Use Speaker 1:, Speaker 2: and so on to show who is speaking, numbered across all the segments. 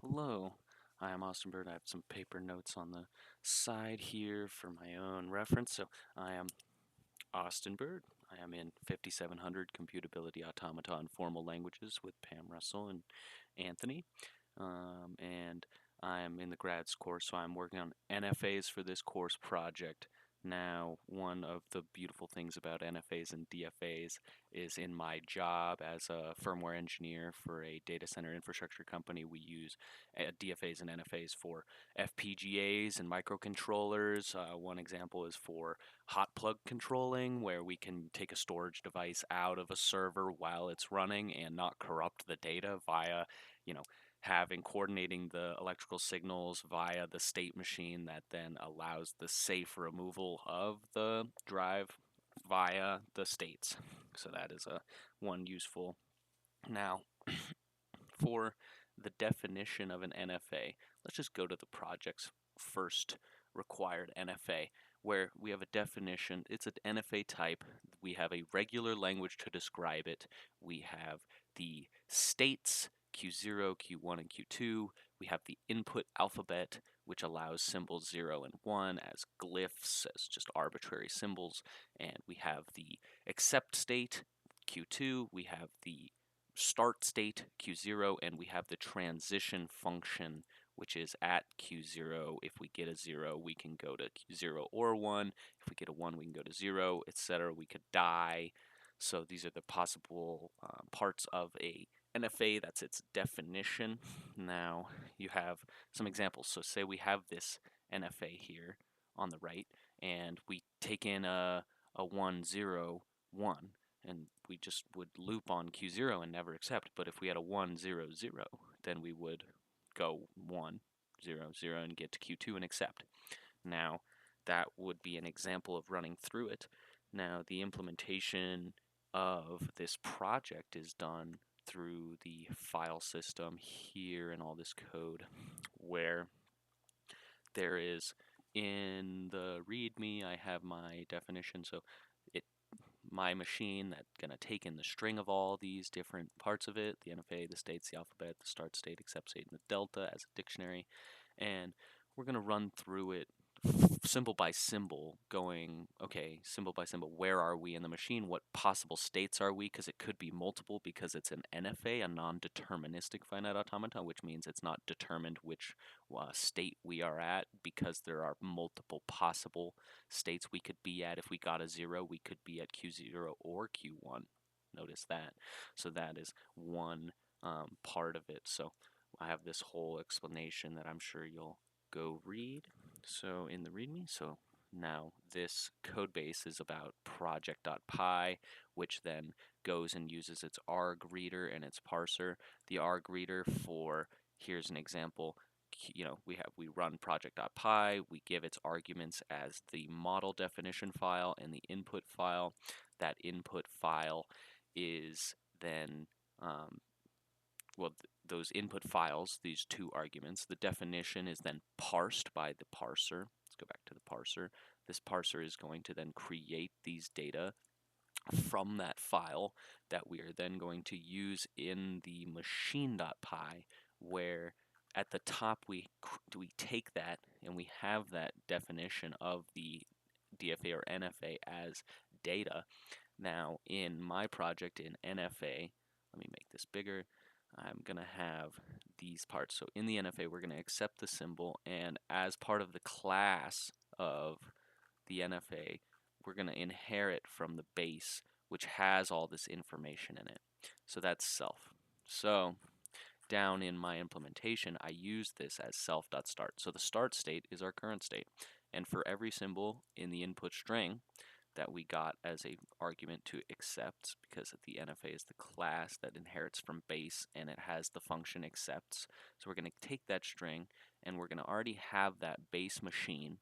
Speaker 1: Hello, I am Austin Bird. I have some paper notes on the side here for my own reference. So I am Austin Bird. I am in 5700 Computability Automata and Formal Languages with Pam Russell and Anthony. And I am in the grads course, so I'm working on NFAs for this course project. Now, one of the beautiful things about NFAs and DFAs is in my job as a firmware engineer for a data center infrastructure company, we use DFAs and NFAs for FPGAs and microcontrollers. One example is for hot plug controlling, where we can take a storage device out of a server while it's running and not corrupt the data via, you know, coordinating the electrical signals via the state machine that then allows the safe removal of the drive via the states. So that is one useful. Now, for the definition of an NFA, let's just go to the project's first required NFA, where we have a definition. It's an NFA type. We have a regular language to describe it. We have the states Q0, Q1, and Q2. We have the input alphabet, which allows symbols 0 and 1 as glyphs, as just arbitrary symbols. And we have the accept state, Q2. We have the start state Q0, and we have the transition function, which is at Q0. If we get a 0, we can go to Q0 or 1. If we get a 1, we can go to 0, etc. We could die. So these are the possible parts of a NFA. That's its definition. Now you have some examples. So say we have this NFA here on the right, and we take in a 1, 0, 1, and we just would loop on Q0 and never accept. But if we had a 1, 0, 0, then we would go 1, 0, 0 and get to Q2 and accept. Now, that would be an example of running through it. Now, the implementation of this project is done through the file system here in all this code, where there is in the README, I have my definition. So my machine that's going to take in the string of all these different parts of it, the NFA, the states, the alphabet, the start state, accept state, and the delta as a dictionary. And we're going to run through it symbol by symbol, going, okay, symbol by symbol, where are we in the machine? What possible states are we? Because it could be multiple, because it's an NFA, a non-deterministic finite automaton, which means it's not determined which state we are at, because there are multiple possible states we could be at. If we got a 0, we could be at Q0 or Q1. Notice that. So that is one part of it. So I have this whole explanation that I'm sure you'll go read. So in the README, so now this code base is about project.py, which then goes and uses its arg reader and its parser. The arg reader for, here's an example, we run project.py, we give its arguments as the model definition file and the input file. That input file is then those input files, these two arguments, the definition is then parsed by the parser. Let's go back to the parser. This parser is going to then create these data from that file that we are then going to use in the machine.py, where at the top we take that and we have that definition of the DFA or NFA as data. Now in my project in NFA, let me make this bigger, I'm going to have these parts. So in the NFA, we're going to accept the symbol, and as part of the class of the NFA, we're going to inherit from the base, which has all this information in it. So that's self. So down in my implementation, I use this as self.start. So the start state is our current state. And for every symbol in the input string that we got as a argument to accept, because the NFA is the class that inherits from base and it has the function accepts. So we're going to take that string and we're going to already have that base machine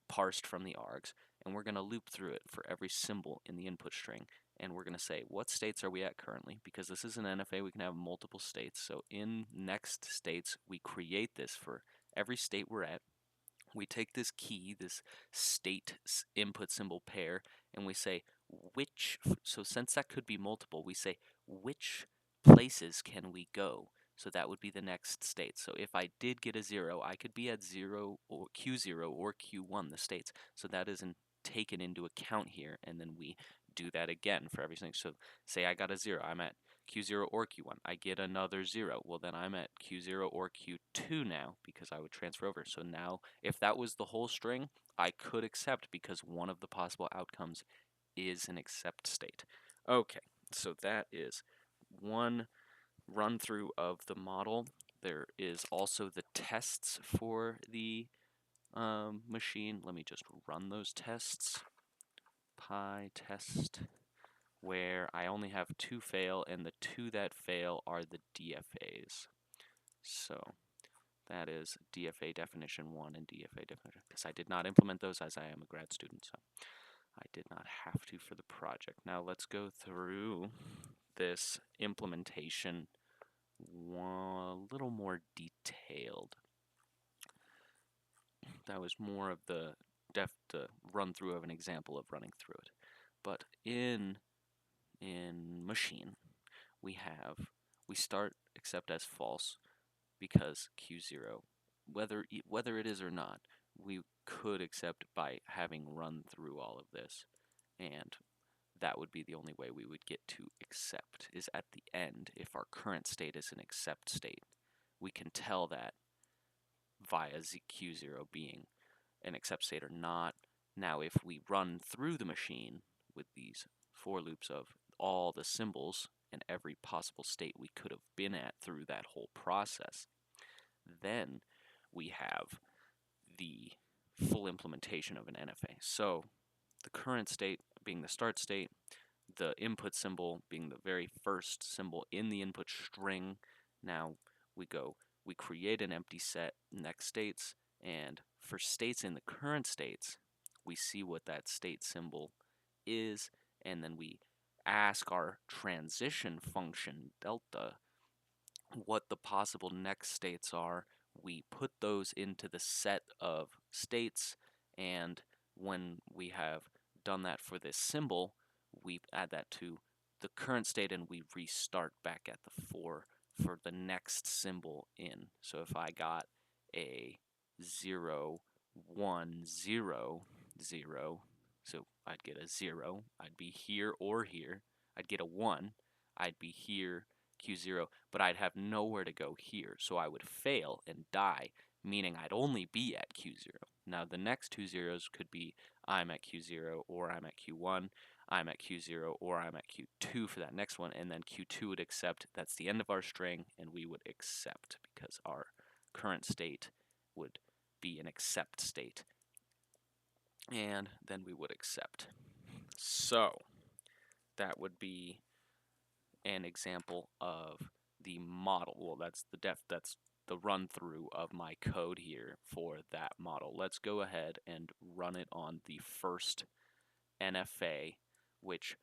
Speaker 1: parsed from the args, and we're going to loop through it for every symbol in the input string. And we're going to say, what states are we at currently? Because this is an NFA, we can have multiple states. So in next states, we create this for every state we're at. We take this key, this state input symbol pair, and we say which, so since that could be multiple, we say which places can we go So that would be the next state. So if I did get a 0, I could be at 0 or Q0 or Q1, the states. So that isn't taken into account here, and then we do that again for everything. So say I got a 0, I'm at Q0 or Q1. I get another 0. Well, then I'm at Q0 or Q2 now because I would transfer over. So now, if that was the whole string, I could accept because one of the possible outcomes is an accept state. Okay, so that is one run through of the model. There is also the tests for the machine. Let me just run those tests. PyTest, where I only have 2 fail, and the 2 that fail are the DFAs. So that is DFA definition 1 and DFA definition, because I did not implement those as I am a grad student, so I did not have to for the project. Now let's go through this implementation a little more detailed. That was more of the run through of an example of running through it. But in machine, we start accept as false because Q0, whether it is or not, we could accept by having run through all of this, and that would be the only way we would get to accept, is at the end. If our current state is an accept state, we can tell that via Q0 being an accept state or not. Now if we run through the machine with these for loops of all the symbols and every possible state we could have been at through that whole process, then we have the full implementation of an NFA. So the current state being the start state, the input symbol being the very first symbol in the input string. Now we create an empty set next states, and for states in the current states, we see what that state symbol is, and then we ask our transition function delta what the possible next states are. We put those into the set of states, and when we have done that for this symbol, we add that to the current state and we restart back at the 4 for the next symbol in. So if I got a 0, 1, 0, 0, so I'd get a 0, I'd be here or here. I'd get a 1, I'd be here, Q0, but I'd have nowhere to go here, so I would fail and die, meaning I'd only be at Q0. Now the next 2 zeros could be I'm at Q0 or I'm at Q1, I'm at Q0 or I'm at Q2 for that next one, and then Q2 would accept. That's the end of our string, and we would accept because our current state would be an accept state, and then we would accept. So that would be an example of the model. Well, that's the run through of my code here for that model. Let's go ahead and run it on the first NFA, which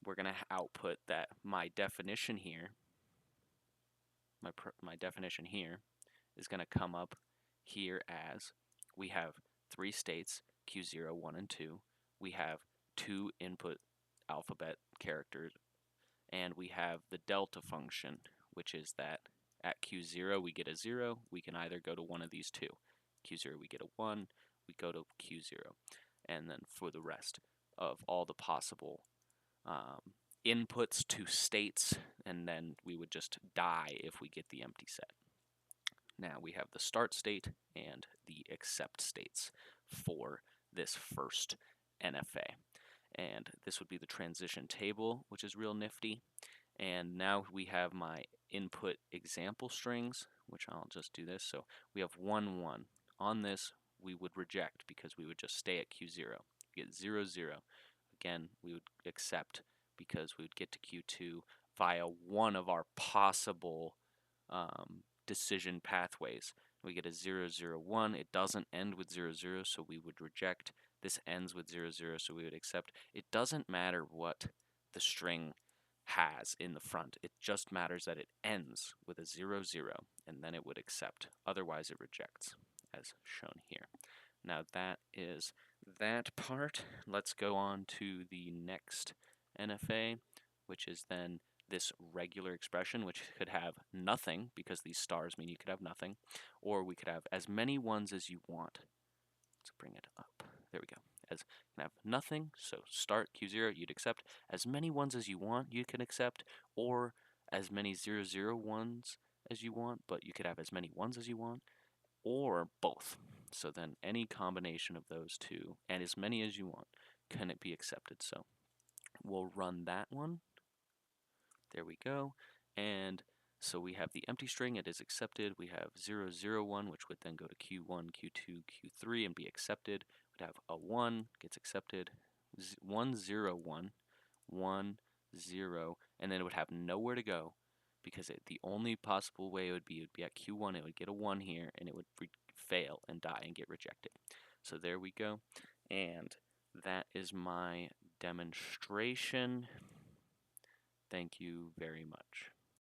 Speaker 1: we're going to output that my definition here, my definition here is going to come up here as we have 3 states, Q0, 1, and 2. We have 2 input alphabet characters, and we have the delta function, which is that at Q0 we get a 0. We can either go to one of these 2. Q0 we get a 1, we go to Q0. And then for the rest of all the possible inputs to states, and then we would just die if we get the empty set. Now we have the start state and the accept states for this first NFA. And this would be the transition table, which is real nifty. And now we have my input example strings, which I'll just do this. So we have 1, 1. On this, we would reject because we would just stay at Q0. We get 0, 0. Again, we would accept because we would get to Q2 via one of our possible decision pathways. We get a 0, 0, 1. It doesn't end with 0, 0, so we would reject. This ends with 0, 0, so we would accept. It doesn't matter what the string has in the front. It just matters that it ends with a 0, 0, and then it would accept. Otherwise, it rejects, as shown here. Now that is that part. Let's go on to the next NFA, which is then this regular expression, which could have nothing, because these stars mean you could have nothing, or we could have as many ones as you want. Let's bring it up. There we go. As you can have nothing, so start Q0, you'd accept. As many ones as you want, you can accept, or as many 0, 0 ones as you want, but you could have as many ones as you want, or both. So then any combination of those two, and as many as you want, can it be accepted. So we'll run that one. There we go. And so we have the empty string, it is accepted. We have 0, 0, 1, which would then go to Q1, Q2, Q3 and be accepted. We'd have a 1 gets accepted, 1, 0, 1, 1, 0, and then it would have nowhere to go, because the only possible way it would be at Q1, it would get a 1 here, and it would fail and die and get rejected. So there we go. And that is my demonstration. Thank you very much.